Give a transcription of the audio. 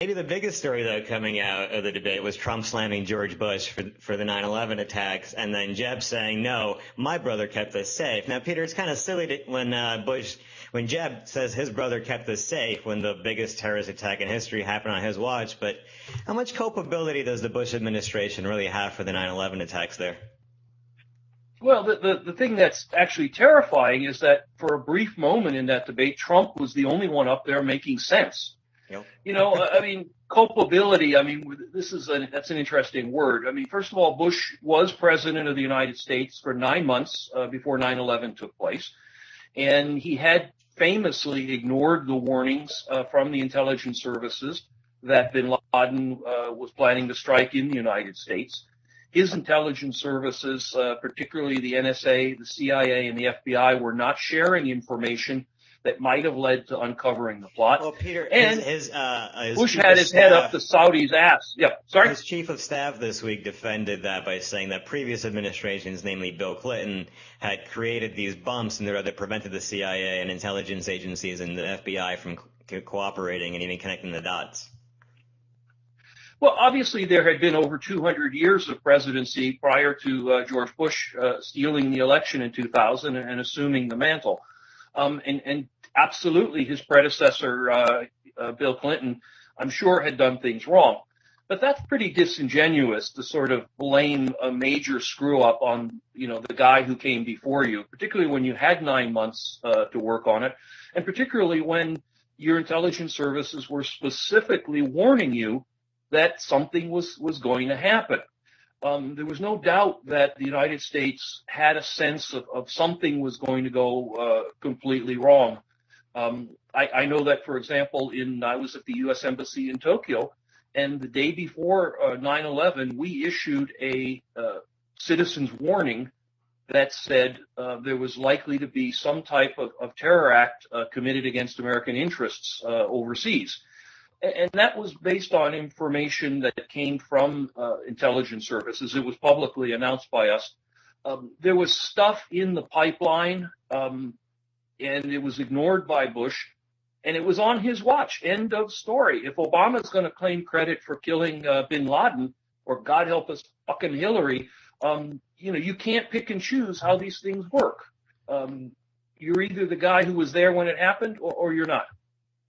Maybe the biggest story, though, coming out of the debate was Trump slamming George Bush for the 9/11 attacks, and then Jeb saying, "No, my brother kept us safe." Now, Peter, it's kind of silly when Jeb says his brother kept us safe when the biggest terrorist attack in history happened on his watch. But how much culpability does the Bush administration really have for the 9/11 attacks there? Well, the thing that's actually terrifying is that for a brief moment in that debate, Trump was the only one up there making sense. Yep. You know, I mean, culpability, I mean, that's an interesting word. I mean, first of all, Bush was president of the United States for 9 months before 9/11 took place. And he had famously ignored the warnings from the intelligence services that bin Laden was planning to strike in the United States. His intelligence services, particularly the NSA, the CIA, and the FBI, were not sharing information that might have led to uncovering the plot. Well, Peter, and his Bush had his head up the Saudis' ass. Yeah, sorry. His chief of staff this week defended that by saying that previous administrations, namely Bill Clinton, had created these bumps and that prevented the CIA and intelligence agencies and the FBI from cooperating and even connecting the dots. Well, obviously, there had been over 200 years of presidency prior to George Bush stealing the election in 2000 and assuming the mantle. And absolutely, his predecessor, Bill Clinton, I'm sure had done things wrong. But that's pretty disingenuous to sort of blame a major screw up on, you know, the guy who came before you, particularly when you had 9 months to work on it, and particularly when your intelligence services were specifically warning you that something was going to happen. There was no doubt that the United States had a sense of something was going to go completely wrong. I know that, for example, I was at the U.S. Embassy in Tokyo, and the day before 9/11, we issued a citizen's warning that said there was likely to be some type of terror act committed against American interests overseas. And that was based on information that came from intelligence services. It was publicly announced by us. There was stuff in the pipeline, and it was ignored by Bush, and it was on his watch. End of story. If Obama's going to claim credit for killing bin Laden, or God help us, fucking Hillary, you know, you can't pick and choose how these things work. You're either the guy who was there when it happened, or you're not.